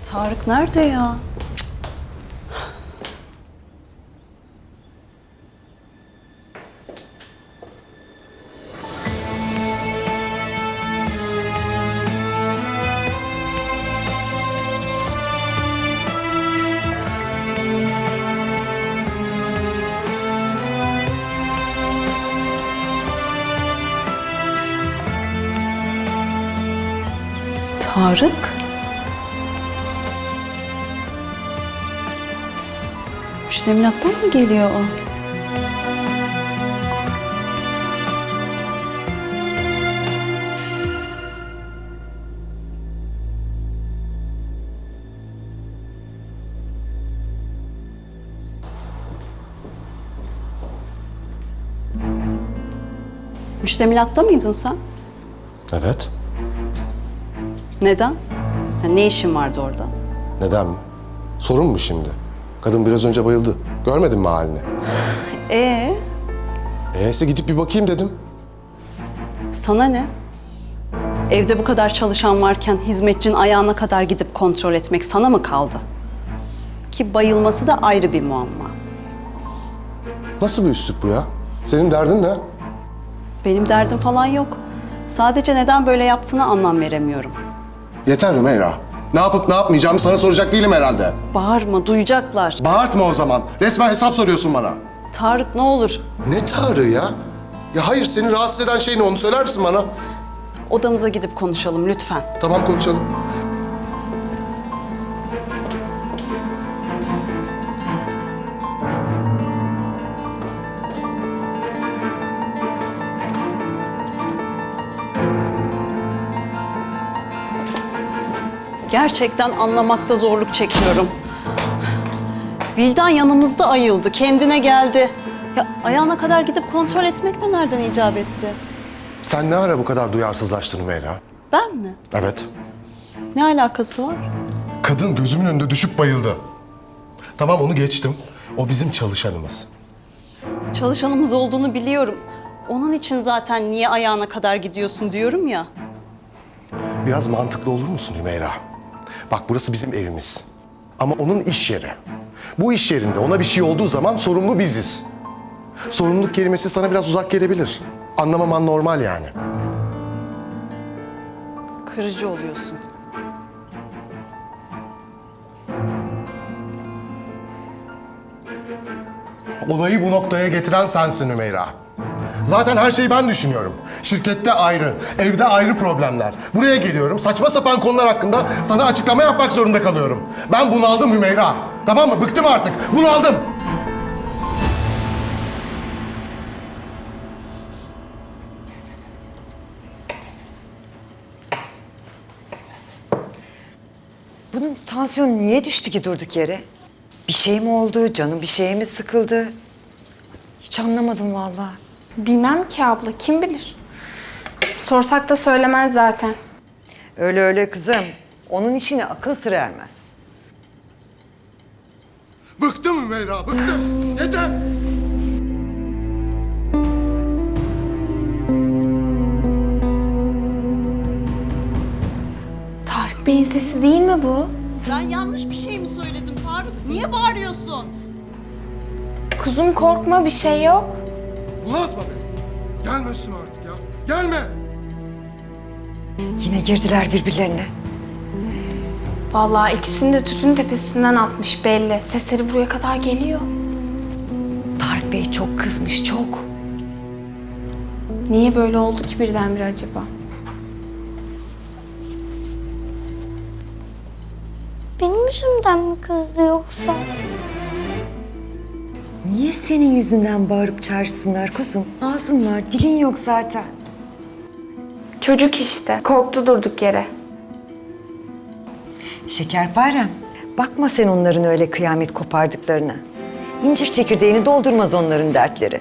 Tarık nerede ya? Tarık? Müştemilattan mı geliyor o? Müştemilatta mıydın sen? Evet. Neden? Ya ne işin vardı orada? Neden mi? Sorun mu şimdi? Kadın biraz önce bayıldı. Görmedin mi halini? E'si gidip bir bakayım dedim. Sana ne? Evde bu kadar çalışan varken hizmetçinin ayağına kadar gidip kontrol etmek sana mı kaldı? Ki bayılması da ayrı bir muamma. Nasıl bir üslup bu ya? Senin derdin ne? Benim derdim falan yok. Sadece neden böyle yaptığını anlam veremiyorum. Yeter Humeyra. Ne yapıp ne yapmayacağımı sana soracak değilim herhalde. Bağırma, duyacaklar. Bağırtma o zaman. Resmen hesap soruyorsun bana. Tarık ne olur. Ne Tarık'ı ya? Ya hayır, seni rahatsız eden şey ne, onu söyler misin bana? Odamıza gidip konuşalım lütfen. Tamam, konuşalım. Gerçekten anlamakta zorluk çekiyorum. Vildan yanımızda ayıldı, kendine geldi. Ya ayağına kadar gidip kontrol etmek de nereden icap etti? Sen ne ara bu kadar duyarsızlaştın Humeyra? Ben mi? Evet. Ne alakası var? Kadın gözümün önünde düşüp bayıldı. Tamam, onu geçtim. O bizim çalışanımız. Çalışanımız olduğunu biliyorum. Onun için zaten niye ayağına kadar gidiyorsun diyorum ya. Biraz mantıklı olur musun Humeyra? Bak, burası bizim evimiz. Ama onun iş yeri. Bu iş yerinde ona bir şey olduğu zaman sorumlu biziz. Sorumluluk kelimesi sana biraz uzak gelebilir. Anlamaman normal yani. Kırıcı oluyorsun. Olayı bu noktaya getiren sensin Humeyra. Zaten her şeyi ben düşünüyorum. Şirkette ayrı, evde ayrı problemler. Buraya geliyorum, saçma sapan konular hakkında sana açıklama yapmak zorunda kalıyorum. Ben bunaldım Humeyra. Tamam mı? Bıktım artık. Bunaldım. Bunun tansiyonu niye düştü ki durduk yere? Bir şey mi oldu, canı bir şeye mi sıkıldı? Hiç anlamadım vallahi. Bilmem ki abla, kim bilir? Sorsak da söylemez zaten. Öyle öyle kızım. Onun işine akıl sır ermez. Bıktım Humeyra, bıktım. Yeter. Tarık Bey'in sesi değil mi bu? Ben yanlış bir şey mi söyledim Tarık? Niye bağırıyorsun? Kuzum korkma, bir şey yok. Bunaltma beni. Gelme üstüme artık ya. Gelme. Yine girdiler birbirlerine. Vallahi ikisini de tütün tepesinden atmış belli. Sesleri buraya kadar geliyor. Tarik Bey çok kızmış, çok. Niye böyle oldu ki birdenbire acaba? Benim yüzümden mi kızdı yoksa? Niye senin yüzünden bağırıp çağırsınlar kuzum? Ağzın var, dilin yok zaten. Çocuk işte. Korktu durduk yere. Şekerparem, bakma sen onların öyle kıyamet kopardıklarına. İncir çekirdeğini doldurmaz onların dertleri.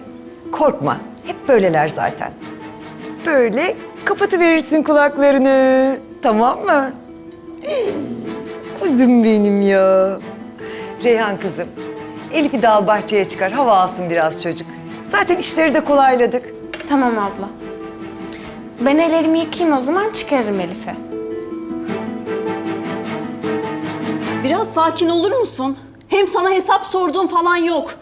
Korkma, hep böyleler zaten. Böyle kapatıverirsin kulaklarını, tamam mı? Kuzum benim ya. Reyhan kızım, Elif'i de al bahçeye çıkar, hava alsın biraz çocuk. Zaten işleri de kolayladık. Tamam abla. Ben ellerimi yıkayayım o zaman, çıkarırım Elif'i. Biraz sakin olur musun? Hem sana hesap sorduğum falan yok.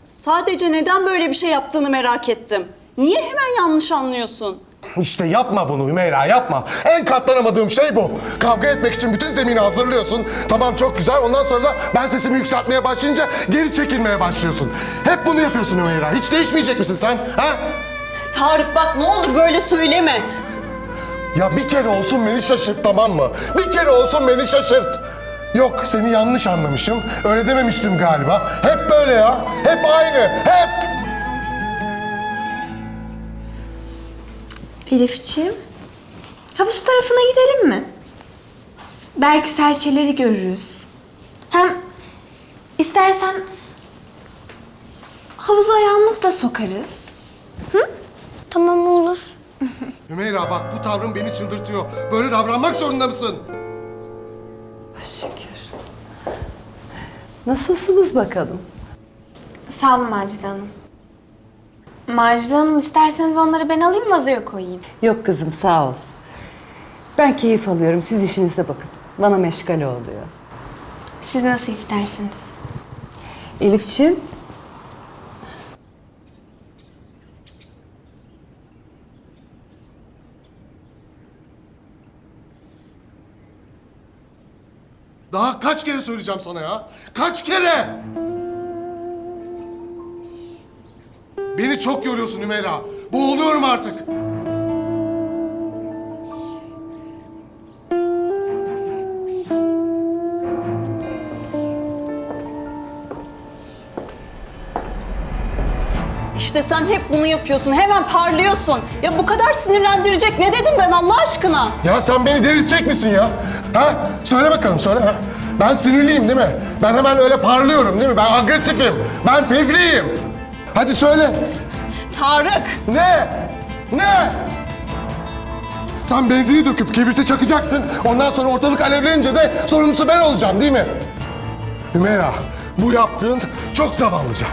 Sadece neden böyle bir şey yaptığını merak ettim. Niye hemen yanlış anlıyorsun? İşte yapma bunu Humeyra, yapma. En katlanamadığım şey bu. Kavga etmek için bütün zemini hazırlıyorsun. Tamam, çok güzel. Ondan sonra da ben sesimi yükseltmeye başlayınca geri çekilmeye başlıyorsun. Hep bunu yapıyorsun Humeyra. Hiç değişmeyecek misin sen? Ha? Tarık bak, ne olur böyle söyleme. Ya bir kere olsun beni şaşırt, tamam mı? Bir kere olsun beni şaşırt. Yok, seni yanlış anlamışım. Öyle dememiştim galiba. Hep böyle ya. Hep aynı. Hep. Elif'ciğim, havuz tarafına gidelim mi? Belki serçeleri görürüz. Hem istersen havuza ayağımızı da sokarız. Tamam olur. Humeyra bak, bu tavrın beni çıldırtıyor. Böyle davranmak zorunda mısın? Şükür. Nasılsınız bakalım? Sağ olun Macide Hanım. Macide Hanım, isterseniz onları ben alayım, masaya koyayım. Yok kızım, sağ ol. Ben keyif alıyorum. Siz işinize bakın. Bana meşgale oluyor. Siz nasıl isterseniz. Elifciğim. Daha kaç kere söyleyeceğim sana ya? Kaç kere? Beni çok yoruyorsun Humeyra. Boğuluyorum artık. İşte sen hep bunu yapıyorsun. Hemen parlıyorsun. Ya bu kadar sinirlendirecek ne dedim ben Allah aşkına? Ya sen beni delirtecek misin ya? Ha? Söyle bakalım, söyle. Ha? Ben sinirliyim değil mi? Ben hemen öyle parlıyorum değil mi? Ben agresifim. Ben fevriyim. Hadi söyle. Tarık! Ne? Ne? Sen benzini döküp kibrite çakacaksın. Ondan sonra ortalık alevlenince de sorumlusu ben olacağım değil mi? Humeyra, bu yaptığın çok zavallıca.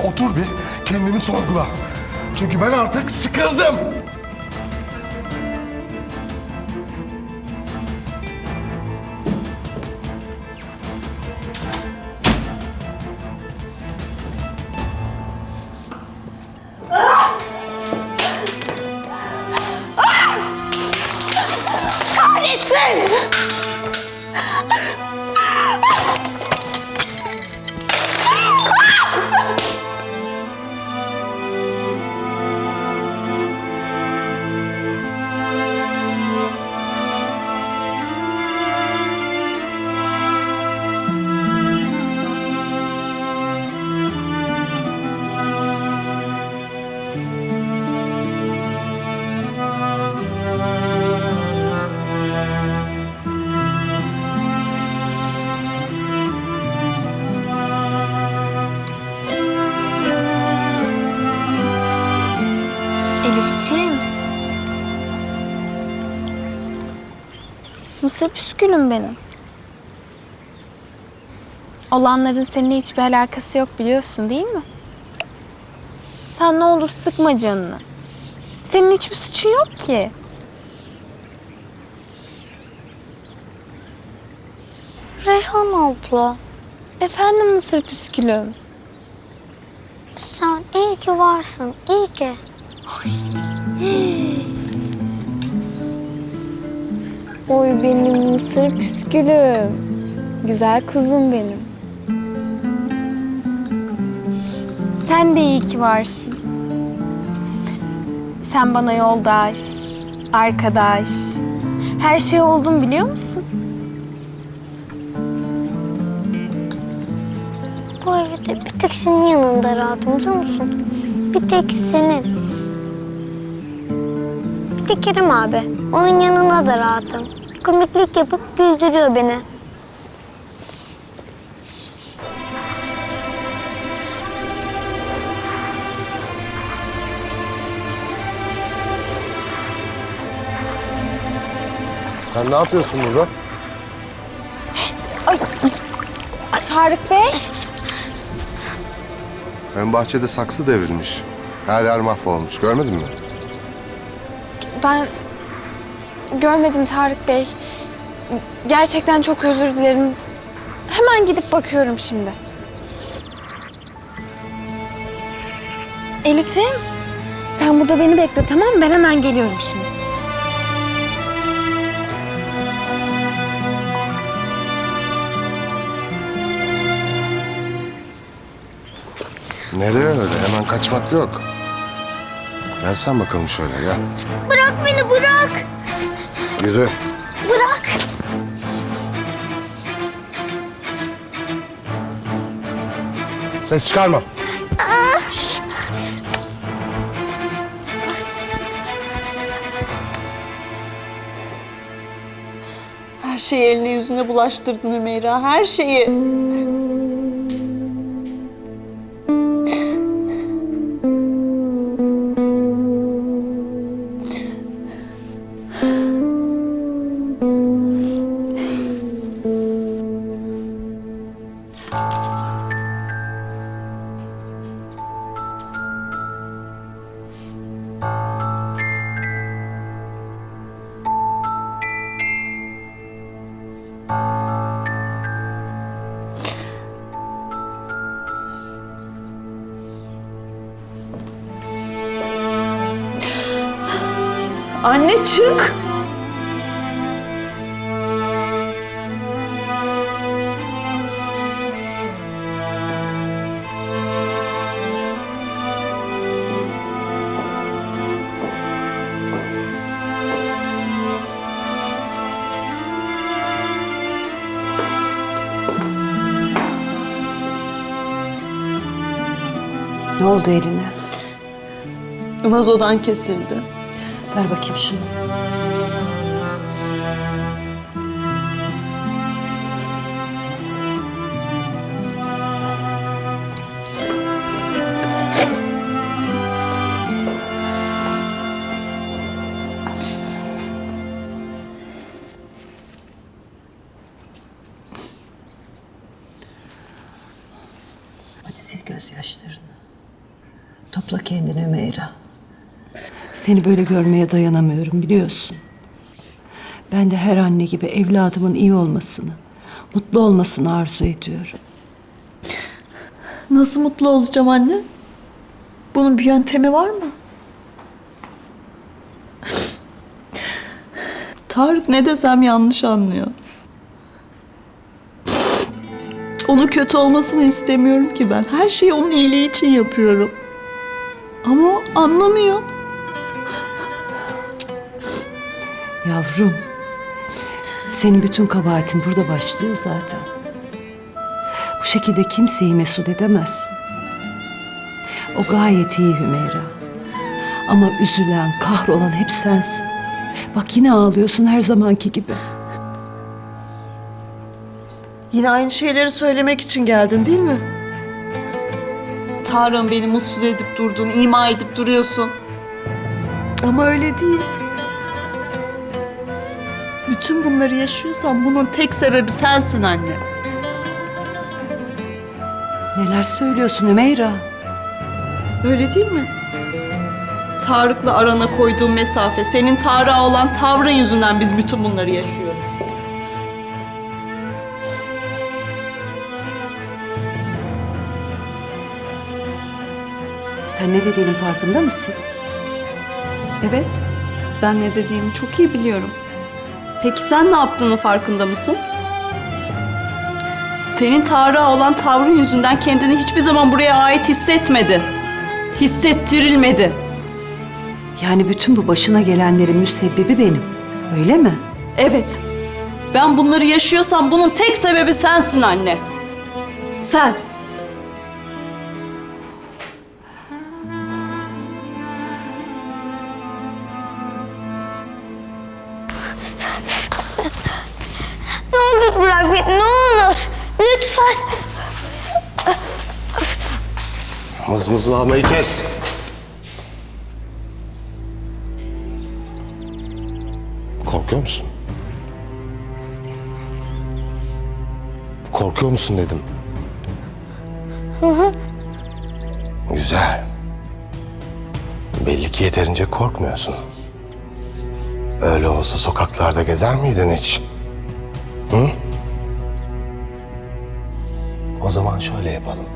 Otur bir, kendini sorgula. Çünkü ben artık sıkıldım. Kahretsin! Elifciğim. Mısır püskülüm benim. Olanların seninle hiçbir alakası yok biliyorsun değil mi? Sen ne olur sıkma canını. Senin hiçbir suçun yok ki. Reyhan abla, Efendim mısır püskülüm. sen iyi ki varsın, iyi ki. Oy benim mısır püskülüm. Güzel kuzum benim. Sen de iyi ki varsın. Sen bana yoldaş, arkadaş, her şey oldun biliyor musun? Bu evde bir tek senin yanında rahatım biliyor musun? Bir tek senin. Bir tek Kerem abi, onun yanına da rahatım. Komiklik yapıp güldürüyor beni. Sen ne yapıyorsun burada? Tarık Bey. Ön bahçede saksı devrilmiş. Her yer mahvolmuş. Görmedin mi? Ben görmedim Tarık Bey. Gerçekten çok özür dilerim. Hemen gidip bakıyorum şimdi. Elif'im, sen burada beni bekle tamam mı? Ben hemen geliyorum şimdi. Nereye öyle? Hemen kaçmak yok. Gel sen bakalım şöyle gel. Bırak beni, bırak! Yürü. Bırak! Ses çıkarma. Her şeyi eline yüzüne bulaştırdın Humeyra, her şeyi. Anne çık. Ne oldu eline? Vazodan kesildi. Ver bakayım şunu. Hadi sil gözyaşlarını. Topla kendini Humeyra. Seni böyle görmeye dayanamıyorum biliyorsun. Ben de her anne gibi evladımın iyi olmasını, mutlu olmasını arzu ediyorum. Nasıl mutlu olacağım anne? Bunun bir yöntemi var mı? Tarık ne desem yanlış anlıyor. Onun kötü olmasını istemiyorum ki ben. Her şeyi onun iyiliği için yapıyorum. Ama o anlamıyor. Yavrum, senin bütün kabahatin burada başlıyor zaten. Bu şekilde kimseyi mesut edemezsin. O gayet iyi Humeyra. Ama üzülen, kahrolan hep sensin. Bak yine ağlıyorsun her zamanki gibi. Yine aynı şeyleri söylemek için geldin değil mi? Tarık'ın beni mutsuz edip durduğunu, ima edip duruyorsun. Ama öyle değil. Bütün bunları yaşıyorsan bunun tek sebebi sensin anne. Neler söylüyorsun Humeyra? Öyle değil mi? Tarık'la arana koyduğun mesafe, senin Tarık'a olan tavrın yüzünden biz bütün bunları yaşıyoruz. Sen ne dediğinin farkında mısın? Evet, ben ne dediğimi çok iyi biliyorum. Peki sen ne yaptığının farkında mısın? Senin Tarık'a olan tavrın yüzünden kendini hiçbir zaman buraya ait hissetmedi. Hissettirilmedi. Yani bütün bu başına gelenlerin müsebbibi benim. Öyle mi? Evet, ben bunları yaşıyorsam bunun tek sebebi sensin anne. Sen. Ne olur bırak beni, ne olur. Lütfen. Mızmızlamayı kes. Korkuyor musun? Korkuyor musun dedim. Güzel. Belli ki yeterince korkmuyorsun. Öyle olsa sokaklarda gezer miydin hiç? Hı? O zaman şöyle yapalım.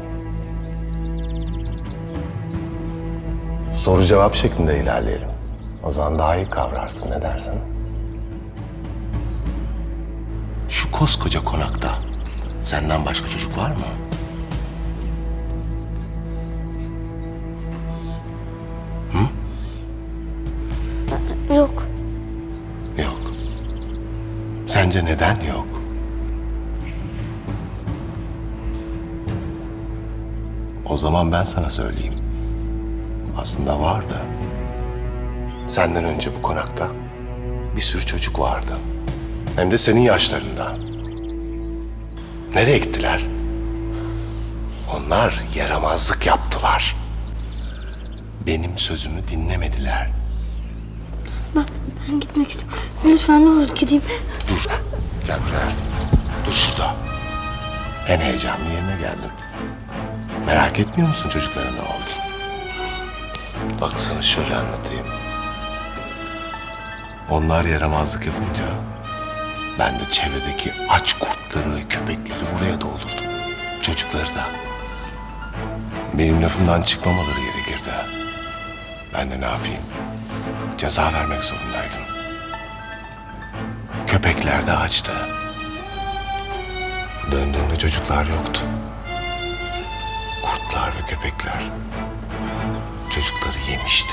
Soru cevap şeklinde ilerleyelim. O zaman daha iyi kavrarsın, ne dersin? Şu koskoca konakta senden başka çocuk var mı? Yok. Yok. Sence neden yok? O zaman ben sana söyleyeyim. Aslında vardı. Senden önce bu konakta bir sürü çocuk vardı. Hem de senin yaşlarında. Nereye gittiler? Onlar yaramazlık yaptılar. Benim sözümü dinlemediler. Ben gitmek istiyorum. Lütfen ne olur gideyim. Dur. Gel buraya. Dur şurada. En heyecanlı yerine geldim. Merak etmiyor musun çocuklara ne oldu? Bak sana şöyle anlatayım. Onlar yaramazlık yapınca ben de çevredeki aç kurtları ve köpekleri buraya doldurdum. Çocukları da. Benim lafımdan çıkmamaları gerekirdi. Ben de ne yapayım? Ceza vermek zorundaydım. Köpekler de açtı. Döndüğümde çocuklar yoktu. Kurtlar ve köpekler çocukları yemişti.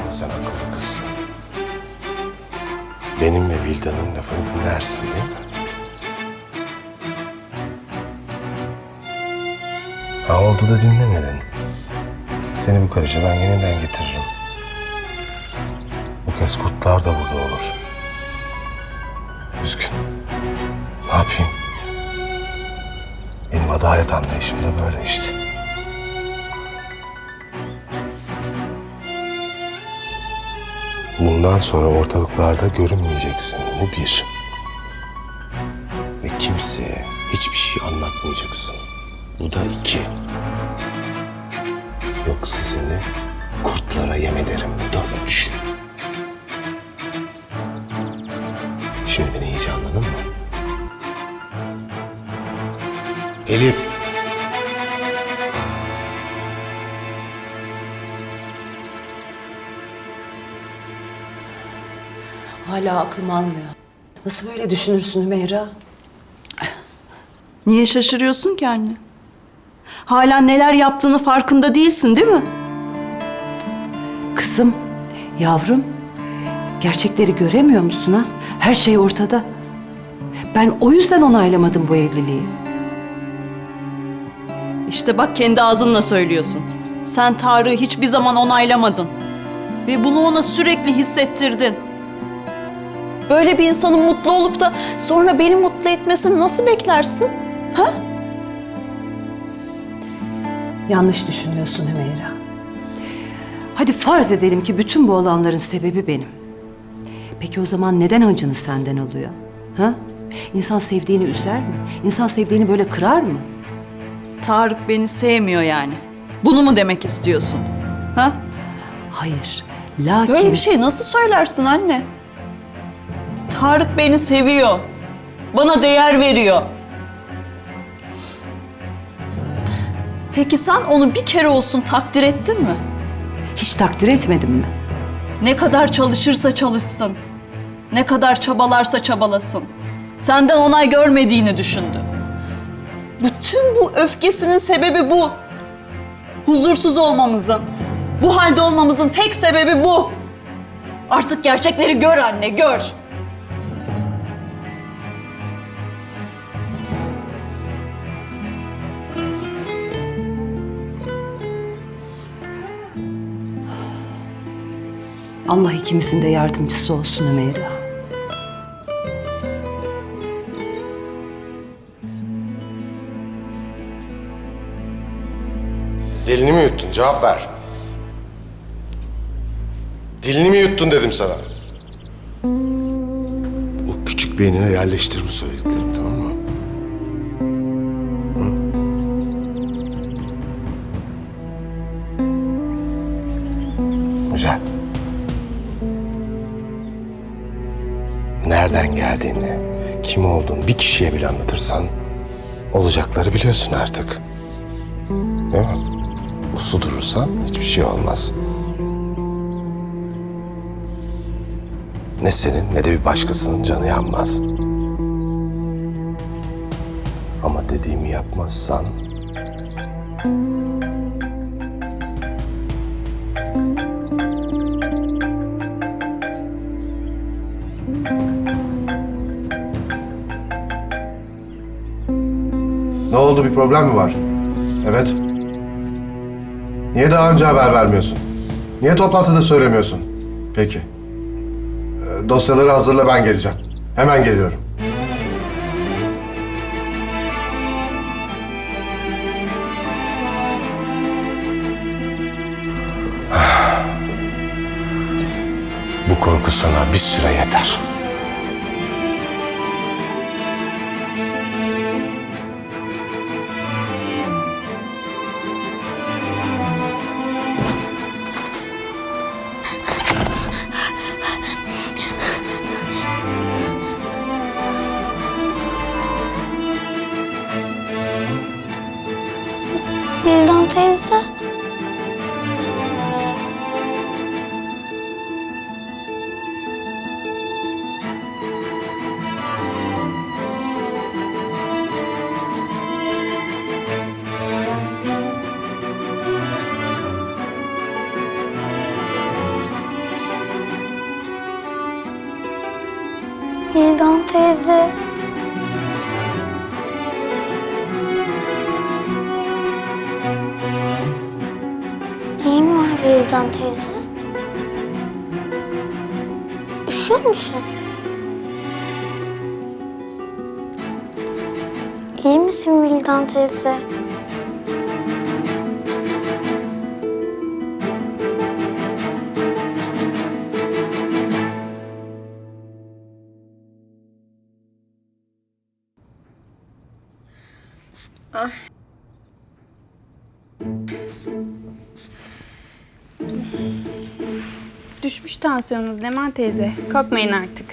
Ama sen akıllı kızsın. Benim ve Vildan'ın lafını dinlersin değil mi? Ha oldu da dinlemedin. Seni bu karışa ben yeniden getiririm. Bu kez kurtlar da burada olur. Üzgün. Ne yapayım? Benim adalet anlayışım da böyle işte. Bundan sonra ortalıklarda görünmeyeceksin. Bu bir. Ve kimseye hiçbir şey anlatmayacaksın. Bu da iki. Yoksa seni kurtlara yem ederim. Bu da üç. Şimdi beni iyice anladın mı? Elif. Hala aklım almıyor. Nasıl böyle düşünürsün Humeyra? Niye şaşırıyorsun ki anne? Hala neler yaptığını farkında değilsin değil mi? Kızım, yavrum, gerçekleri göremiyor musun ha? Her şey ortada. Ben o yüzden onaylamadım bu evliliği. İşte bak kendi ağzınla söylüyorsun. Sen Tarık'ı hiçbir zaman onaylamadın. Ve bunu ona sürekli hissettirdin. Böyle bir insanın mutlu olup da sonra beni mutlu etmesini nasıl beklersin? Ha? Yanlış düşünüyorsun Humeyra. Hadi farz edelim ki bütün bu olanların sebebi benim. Peki o zaman neden acını senden alıyor? Ha? İnsan sevdiğini üzer mi? İnsan sevdiğini böyle kırar mı? Tarık beni sevmiyor yani. Bunu mu demek istiyorsun? Ha? Hayır. Lakin... Böyle bir şey nasıl söylersin anne? Tarık beni seviyor. Bana değer veriyor. Peki sen onu bir kere olsun takdir ettin mi? Hiç takdir etmedim mi? Ne kadar çalışırsa çalışsın, ne kadar çabalarsa çabalasın, senden onay görmediğini düşündü. Bütün bu öfkesinin sebebi bu. Huzursuz olmamızın, bu halde olmamızın tek sebebi bu. Artık gerçekleri gör anne, gör. Allah ikimizin de yardımcısı olsun Humeyra. Dilini mi yuttun? Cevap ver. Dilini mi yuttun dedim sana. O küçük beynine yerleştir bu söylediklerim, tamam mı? Hı? Güzel. Nereden geldiğini, kim olduğunu bir kişiye bile anlatırsan olacakları biliyorsun artık. Değil mi? Uslu durursan hiçbir şey olmaz. Ne senin ne de bir başkasının canı yanmaz. Ama dediğimi yapmazsan... Ne oldu, bir problem mi var? Evet. Niye daha önce haber vermiyorsun? Niye toplantıda söylemiyorsun? Peki. Dosyaları hazırla, ben geleceğim. Hemen geliyorum. Bu korku sana bir süre yeter. Vildan teyze. Vildan teyze. Neyin var Vildan teyze? Üşüyor musun? İyi misin Vildan teyze? Düşmüş tansiyonunuz Leman teyze. Korkmayın artık.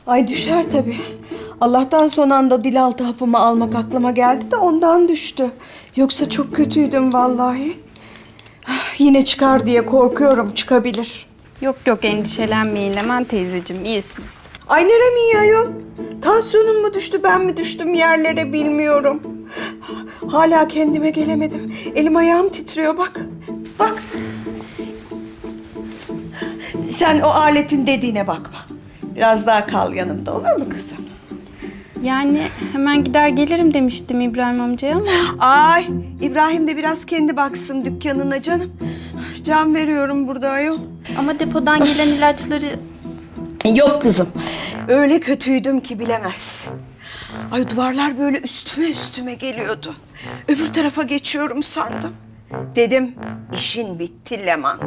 Ay düşer tabii. Allah'tan son anda dil altı hapımı almak aklıma geldi de ondan düştü. Yoksa çok kötüydüm vallahi. Yine çıkar diye korkuyorum, çıkabilir. Yok yok endişelenmeyin Leman teyzeciğim. İyisiniz. Ay nerem iyi ayol? Tansiyonum mu düştü, ben mi düştüm yerlere bilmiyorum. Hala kendime gelemedim. Elim ayağım titriyor bak. Bak. Sen o aletin dediğine bakma. Biraz daha kal yanımda, olur mu kızım? Yani hemen gider gelirim demiştim İbrahim amcaya ama... Ay İbrahim de biraz kendi baksın dükkanına canım. Can veriyorum burada ayol. Ama depodan gelen ilaçları... Yok kızım. Öyle kötüydüm ki bilemez. Ay duvarlar böyle üstüme geliyordu. Öbür tarafa geçiyorum sandım. Dedim işin bitti Leman.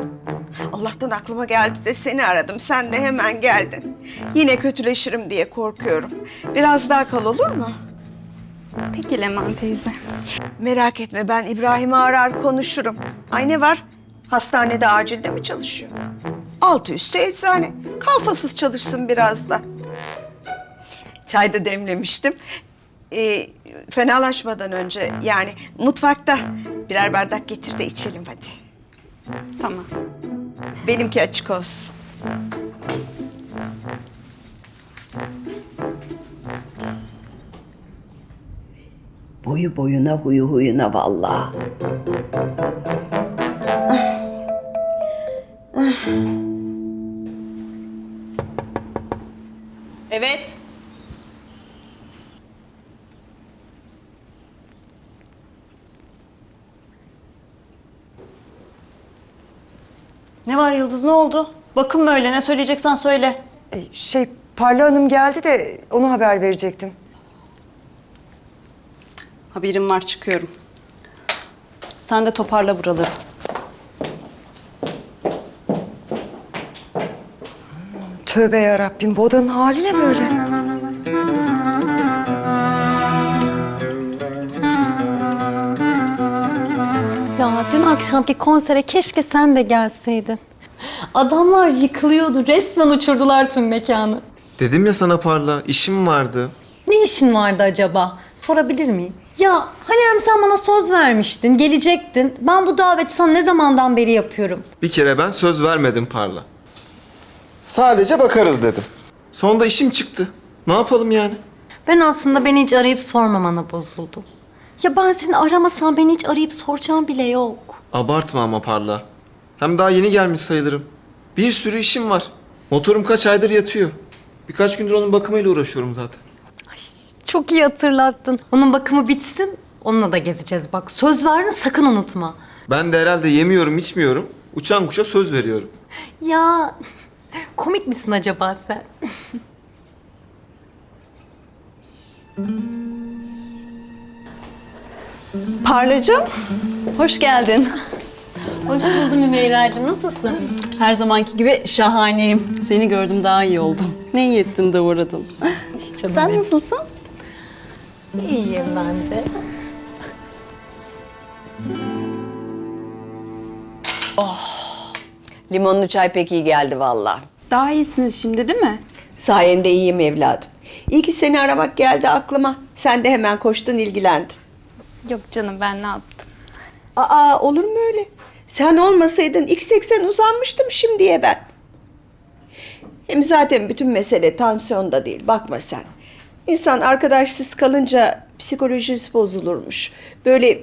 Allah'tan aklıma geldi de seni aradım. Sen de hemen geldin. Yine kötüleşirim diye korkuyorum. Biraz daha kal olur mu? Peki Leman teyze. Merak etme ben İbrahim'i arar konuşurum. Ay ne var? Hastanede acilde mi çalışıyor? Altı üstü eczane. Kalfasız çalışsın biraz da. Çay da demlemiştim. Fenalaşmadan önce yani mutfakta birer bardak getir de içelim hadi. Tamam. Benimki açık olsun. Boyu boyuna huyu huyuna vallahi. Evet. Ne var Yıldız, ne oldu? Bakın böyle, ne söyleyeceksen söyle. Parla Hanım geldi de onu haber verecektim. Haberim var, çıkıyorum. Sen de toparla buraları. Tövbe yarabbim, bu odanın hali ne böyle? Ya dün akşamki konsere keşke sen de gelseydin. Adamlar yıkılıyordu. Resmen uçurdular tüm mekanı. Dedim ya sana Parla, işim vardı. Ne işin vardı acaba? Sorabilir miyim? Ya hani hem sen bana söz vermiştin, gelecektin. Ben bu daveti sana ne zamandan beri yapıyorum? Bir kere ben söz vermedim Parla. Sadece bakarız dedim. Sonunda işim çıktı. Ne yapalım yani? Ben aslında beni hiç arayıp sormamana bozuldum. Ya ben seni aramasam beni hiç arayıp soracağım bile yok. Abartma ama Parla. Hem daha yeni gelmiş sayılırım. Bir sürü işim var. Motorum kaç aydır yatıyor. Birkaç gündür onun bakımıyla uğraşıyorum zaten. Çok iyi hatırlattın. Onun bakımı bitsin, onunla da gezeceğiz bak. Söz verdin, sakın unutma. Ben de herhalde yemiyorum, içmiyorum. Uçan kuşa söz veriyorum. Ya komik misin acaba sen? Parlacığım, hoş geldin. Hoş buldum Humeyra'cığım, nasılsın? Her zamanki gibi şahaneyim. Seni gördüm, daha iyi oldum. Ne iyi ettin de uğradın. Sen nasılsın? İyiyim ben de. Limonlu çay pek iyi geldi vallahi. Daha iyisiniz şimdi değil mi? Sayende iyiyim evladım. İyi ki seni aramak geldi aklıma. Sen de hemen koştun ilgilendin. Yok canım ben ne yaptım? Aa olur mu öyle? Sen olmasaydın 2.80 uzanmıştım şimdiye ben. Hem zaten bütün mesele tansiyonda değil. Bakma sen. İnsan arkadaşsız kalınca psikolojisi bozulurmuş. Böyle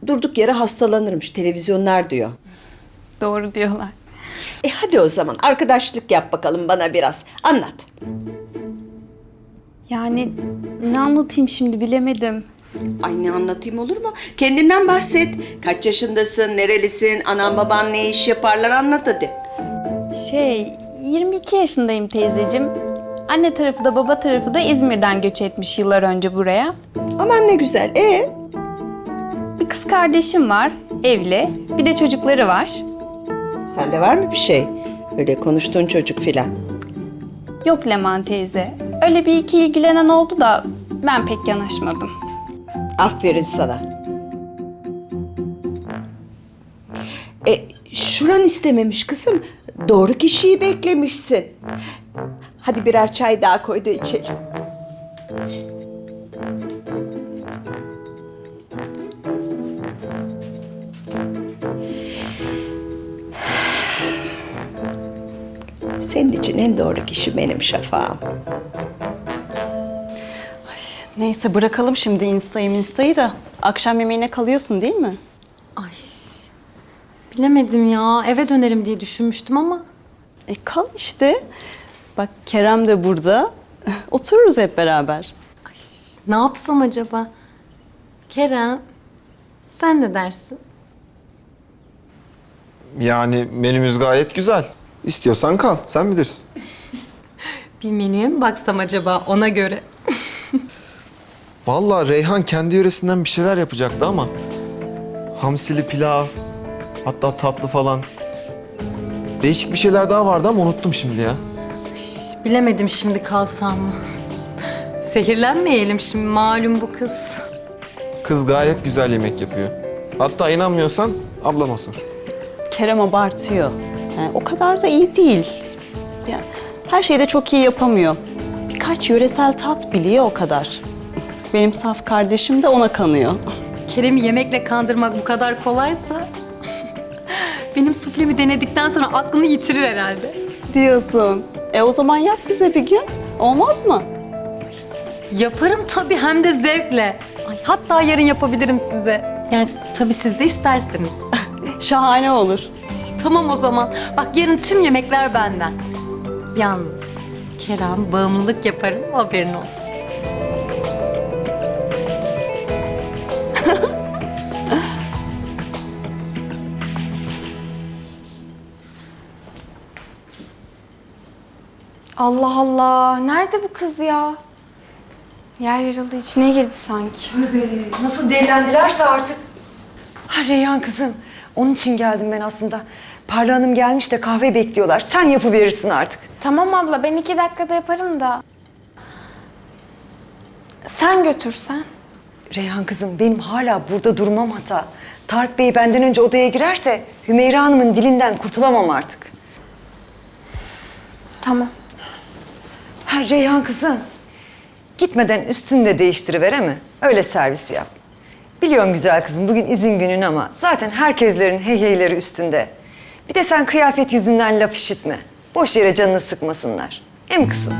durduk yere hastalanırmış. Televizyonlar diyor. Doğru diyorlar. Hadi o zaman arkadaşlık yap bakalım bana biraz. Anlat. Yani ne anlatayım şimdi bilemedim. Ay ne anlatayım olur mu? Kendinden bahset. Kaç yaşındasın, nerelisin, anan baban ne iş yaparlar anlat hadi. 22 yaşındayım teyzeciğim. Anne tarafı da baba tarafı da İzmir'den göç etmiş yıllar önce buraya. Aman ne güzel. Bir kız kardeşim var, evli. Bir de çocukları var. Sende var mı bir şey? Öyle konuştuğun çocuk filan. Yok Leman teyze. Öyle bir iki ilgilenen oldu da ben pek yanaşmadım. Aferin sana. Şuran istememiş kızım. Doğru kişiyi beklemişsin. Hadi birer çay daha koy da içelim. Senin için en doğru kişi benim Şafağım. Neyse bırakalım şimdi insta'yı da. Akşam yemeğine kalıyorsun değil mi? Ay, bilemedim ya. Eve dönerim diye düşünmüştüm ama. Kal işte. Bak Kerem de burada. Otururuz hep beraber. Ne yapsam acaba? Kerem, sen ne dersin? Yani menümüz gayet güzel. İstiyorsan kal, sen bilirsin. Bir menüye mi baksam acaba ona göre? Vallahi Reyhan kendi yöresinden bir şeyler yapacaktı ama Hamsili pilav, hatta tatlı falan. Değişik bir şeyler daha vardı ama unuttum şimdi ya. Bilemedim şimdi kalsam mı? Zehirlenmeyelim şimdi, malum bu kız. Kız gayet güzel yemek yapıyor. Hatta inanmıyorsan ablama sor. Kerem abartıyor. Yani o kadar da iyi değil. Yani her şeyi de çok iyi yapamıyor. Birkaç yöresel tat biliyor o kadar. Benim saf kardeşim de ona kanıyor. Kerem'i yemekle kandırmak bu kadar kolaysa... benim suflemi denedikten sonra aklını yitirir herhalde. Diyorsun. O zaman yap bize bir gün. Olmaz mı? Yaparım tabii, hem de zevkle. Ay, hatta yarın yapabilirim size. Yani tabii siz de isterseniz. Şahane olur. Tamam o zaman. Bak yarın tüm yemekler benden. Yalnız Kerem, bağımlılık yaparım, haberin olsun. Allah Allah. Nerede bu kız ya? Yer yarıldı, içine girdi sanki. Nasıl delilendilerse artık. Ha Reyhan kızım, onun için geldim ben aslında. Parla Hanım gelmiş de kahve bekliyorlar. Sen yapıverirsin artık. Tamam abla, ben 2 dakikada yaparım da. Sen götürsen. Reyhan kızım, benim hala burada durmam hata. Tarik Bey benden önce odaya girerse Humeyra Hanım'ın dilinden kurtulamam artık. Tamam. Ha Reyhan kızım, gitmeden üstünü de değiştiriver mi? Öyle servis yap. Biliyorum güzel kızım, bugün izin günün ama zaten herkeslerin heyheyleri üstünde. Bir de sen kıyafet yüzünden laf işitme. Boş yere canını sıkmasınlar. Hem kızım?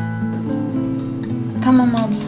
Tamam abla.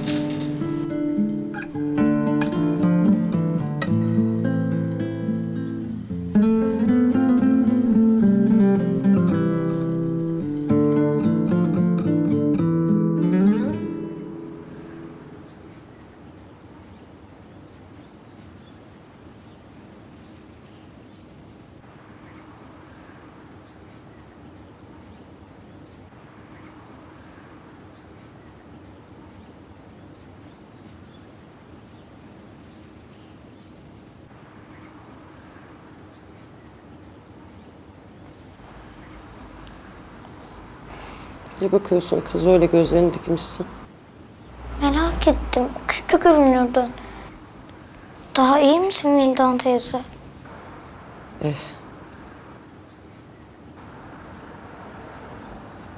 Ne bakıyorsun kız, öyle gözlerini dikmişsin? Merak ettim. Kötü görünüyordun. Daha iyi misin Vildan teyze?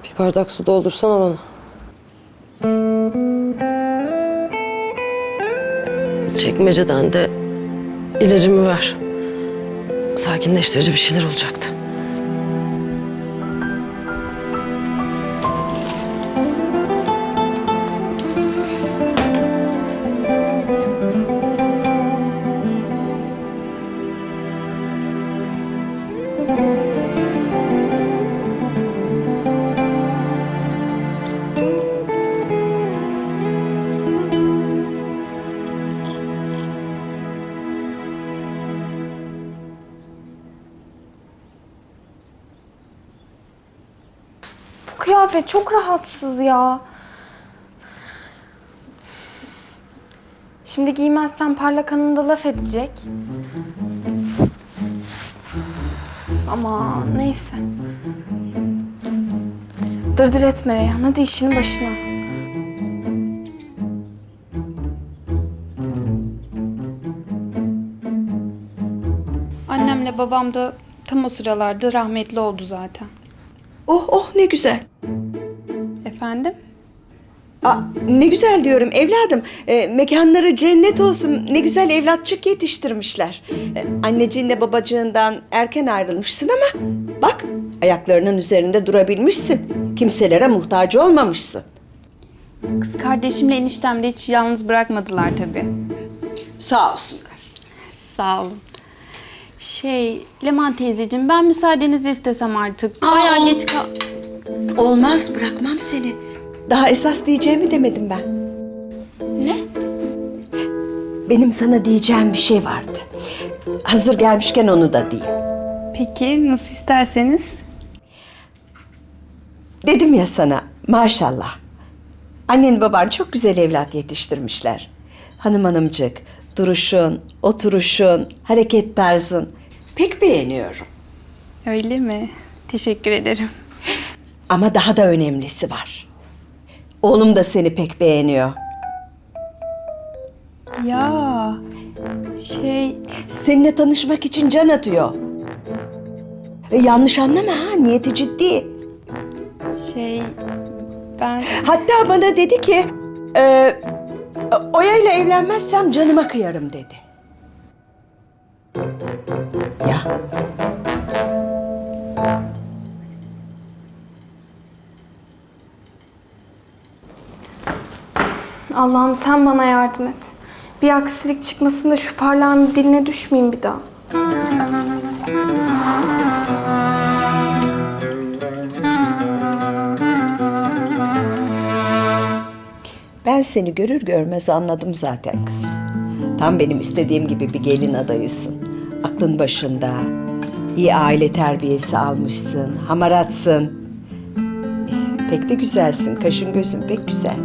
Bir bardak su doldursana bana. Çekmeceden de ilacımı ver. Sakinleştirici bir şeyler olacaktı. Bu kıyafet çok rahatsız ya. Şimdi giymezsen Parlak Hanım da laf edecek. Ama neyse. Dırdır etme Reyhan. Hadi işinin başına. Annemle babam da tam o sıralarda rahmetli oldu zaten. Oh oh, ne güzel. Efendim? Ne güzel diyorum evladım. Mekanları cennet olsun. Ne güzel evlatçık yetiştirmişler. Anneciğinle babacığından erken ayrılmışsın ama bak ayaklarının üzerinde durabilmişsin. Kimselere muhtaç olmamışsın. Kız kardeşimle eniştem de hiç yalnız bırakmadılar tabii. Sağ olsunlar. Sağ olun. Leman teyzeciğim, ben müsaadenizi istesem artık. Bayağı geç Olmaz, bırakmam seni. Daha esas diyeceğimi demedim ben. Ne? Benim sana diyeceğim bir şey vardı. Hazır gelmişken onu da diyeyim. Peki, nasıl isterseniz. Dedim ya sana, maşallah. Annen baban çok güzel evlat yetiştirmişler. Hanımcık, Duruşun, oturuşun, hareket tarzın. Pek beğeniyorum. Öyle mi? Teşekkür ederim. Ama daha da önemlisi var. Oğlum da seni pek beğeniyor. Ya Seninle tanışmak için can atıyor. Yanlış anlama ha, niyeti ciddi. ben... Hatta bana dedi ki, Oya ile evlenmezsem canıma kıyarım dedi. Ya. Allah'ım sen bana yardım et. Bir aksilik çıkmasın da şu parlağın diline düşmeyeyim bir daha. Ben seni görür görmez anladım zaten kızım. Tam benim istediğim gibi bir gelin adayısın. Aklın başında, iyi aile terbiyesi almışsın, hamaratsın. Pek de güzelsin, kaşın gözün pek güzel.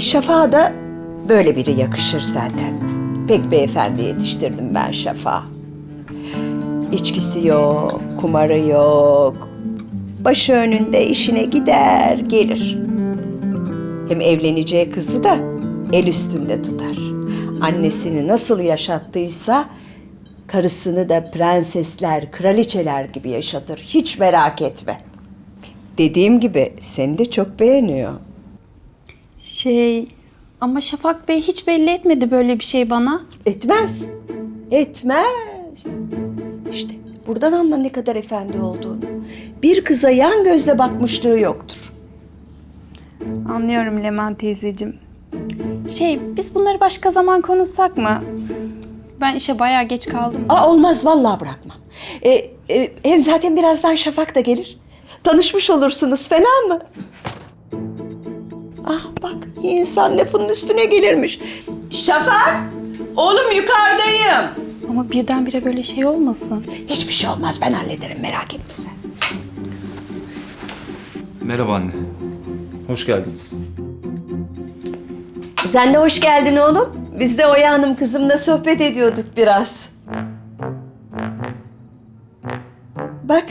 Şafak'a da böyle biri yakışır zaten. Pek beyefendi yetiştirdim ben Şafak'ı. İçkisi yok, kumarı yok. Başı önünde işine gider, gelir. Hem evleneceği kızı da el üstünde tutar. Annesini nasıl yaşattıysa karısını da prensesler, kraliçeler gibi yaşatır. Hiç merak etme. Dediğim gibi seni de çok beğeniyor. Ama Şafak Bey hiç belli etmedi böyle bir şey bana. Etmez. Etmez. İşte buradan anla ne kadar efendi olduğunu. Bir kıza yan gözle bakmışlığı yoktur. Anlıyorum Leman teyzeciğim. Biz bunları başka zaman konuşsak mı? Ben işe bayağı geç kaldım. Olmaz vallahi bırakmam. Hem zaten birazdan Şafak da gelir. Tanışmış olursunuz, fena mı? Ah bak, insan lafının üstüne gelirmiş. Şafak, oğlum yukarıdayım. Ama birdenbire böyle şey olmasın. Hiçbir şey olmaz, ben hallederim, merak etme sen. Merhaba anne. Hoş geldiniz. Sen de hoş geldin oğlum. Biz de Oya Hanım kızımla sohbet ediyorduk biraz. Bak.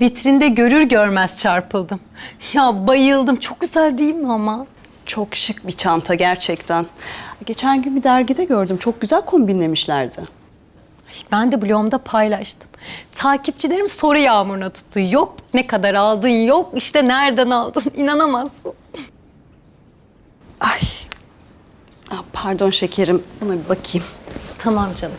Vitrinde görür görmez çarpıldım. Ya bayıldım. Çok güzel değil mi ama? Çok şık bir çanta gerçekten. Geçen gün bir dergide gördüm. Çok güzel kombinlemişlerdi. Ben de blogumda paylaştım. Takipçilerim soru yağmuruna tuttu. Yok ne kadar aldın, yok işte nereden aldın. İnanamazsın. Ay. Pardon şekerim. Buna bir bakayım. Tamam canım.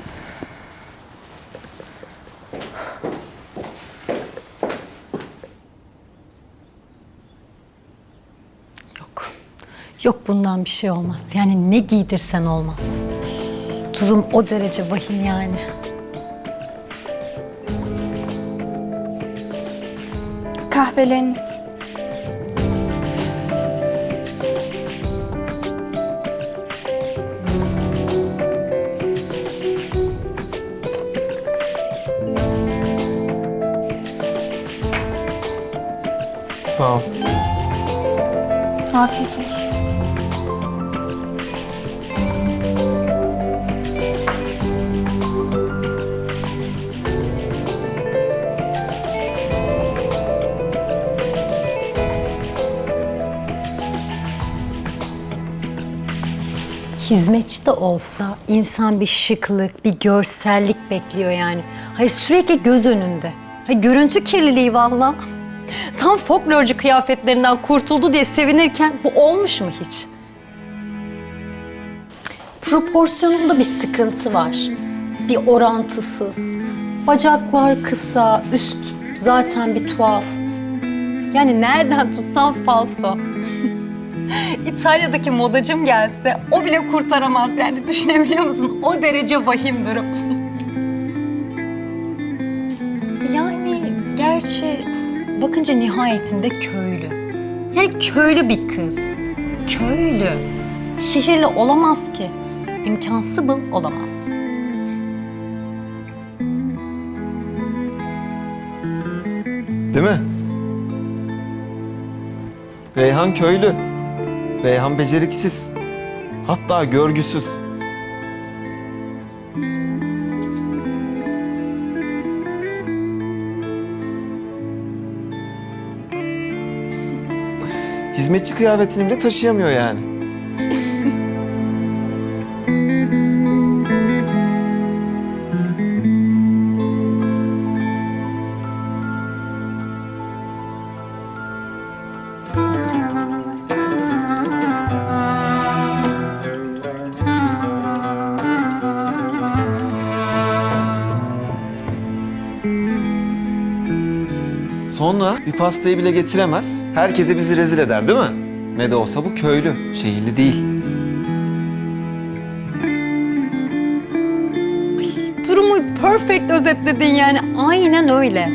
Yok bundan bir şey olmaz. Yani ne giydirsen olmaz. Durum o derece vahim yani. Kahveleriniz. Sağ ol. Afiyet olsun. Hizmetçi de olsa insan bir şıklık, bir görsellik bekliyor yani. Hayır sürekli göz önünde. Hayır, görüntü kirliliği vallahi. Tam folklorcu kıyafetlerinden kurtuldu diye sevinirken bu olmuş mu hiç? Proporsiyonunda bir sıkıntı var. Bir orantısız. Bacaklar kısa, üst zaten bir tuhaf. Yani nereden tutsan falso. İtalya'daki modacım gelse o bile kurtaramaz yani. Düşünebiliyor musun? O derece vahim durum. Yani gerçi bakınca nihayetinde köylü. Yani köylü bir kız. Köylü. Şehirli olamaz ki. İmkansız olamaz. Değil mi? Reyhan köylü. Reyhan beceriksiz. Hatta görgüsüz. Hizmetçi kıyafetini bile taşıyamıyor yani. Sonra bir pastayı bile getiremez. Herkese bizi rezil eder değil mi? Ne de olsa bu köylü, şehirli değil. Durumu perfect özetledin yani. Aynen öyle.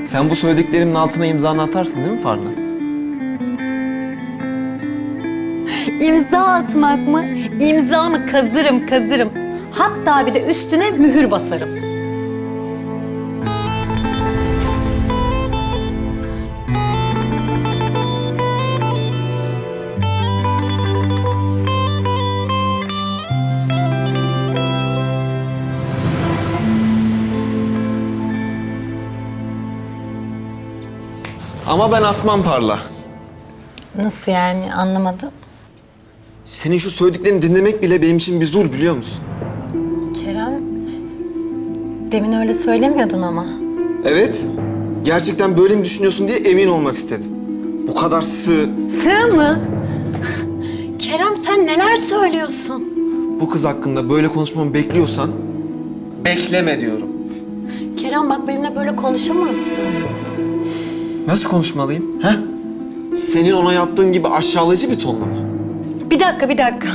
Sen bu söylediklerimin altına imzanı atarsın değil mi Parla? İmza atmak mı? İmzamı kazırım. Hatta bir de üstüne mühür basarım. Ama ben atmam Parla. Nasıl yani? Anlamadım. Senin şu söylediklerini dinlemek bile benim için bir zul biliyor musun? Kerem, demin öyle söylemiyordun ama. Evet. Gerçekten böyle mi düşünüyorsun diye emin olmak istedim. Bu kadar sığ. Sığ mı? Kerem sen neler söylüyorsun? Bu kız hakkında böyle konuşmamı bekliyorsan bekleme diyorum. Kerem bak benimle böyle konuşamazsın. Nasıl konuşmalıyım? He? Senin ona yaptığın gibi aşağılayıcı bir tonla mı? Bir dakika.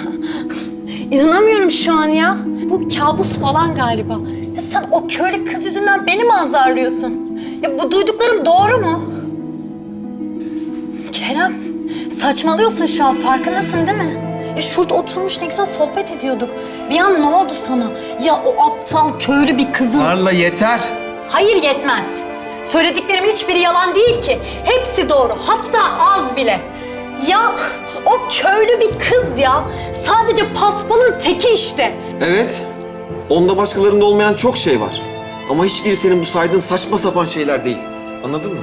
İnanamıyorum şu an ya. Bu kabus falan galiba. Ya sen o köylü kız yüzünden beni mi azarlıyorsun? Ya bu duyduklarım doğru mu? Kerem, saçmalıyorsun şu an. Farkındasın değil mi? Şurada oturmuş ne güzel sohbet ediyorduk. Bir an ne oldu sana? Ya o aptal köylü bir kızın... Parla yeter. Hayır yetmez. Söylediklerimin hiçbiri yalan değil ki. Hepsi doğru. Hatta az bile. Ya o köylü bir kız ya. Sadece paspalın teki işte. Evet. Onda başkalarında olmayan çok şey var. Ama hiçbiri senin bu saydığın saçma sapan şeyler değil. Anladın mı?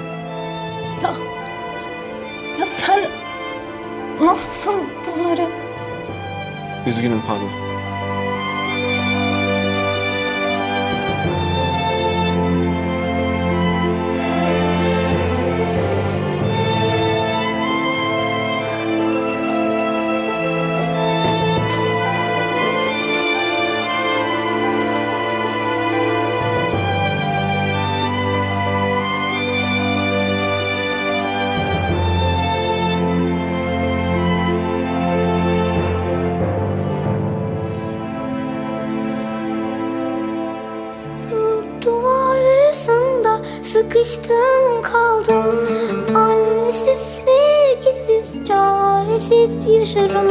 Ya sen nasıl bunları... Üzgünüm Parla. Duvar arasında sıkıştım kaldım. Annesiz, sevgisiz, çaresiz yaşarım.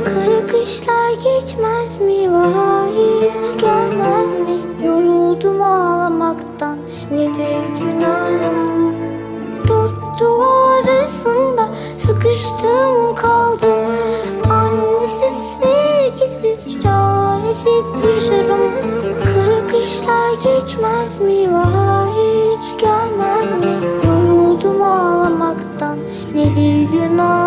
Kara kışlar geçmez mi, bahar hiç gelmez mi? Yoruldum ağlamaktan, nedir günahım? Dört duvar arasında sıkıştım kaldım. Annesiz, sevgisiz, çaresiz yaşarım. Kara kışlar geçmez mi, bahar hiç gelmez mi? Yoruldum ağlamaktan, nedir günah?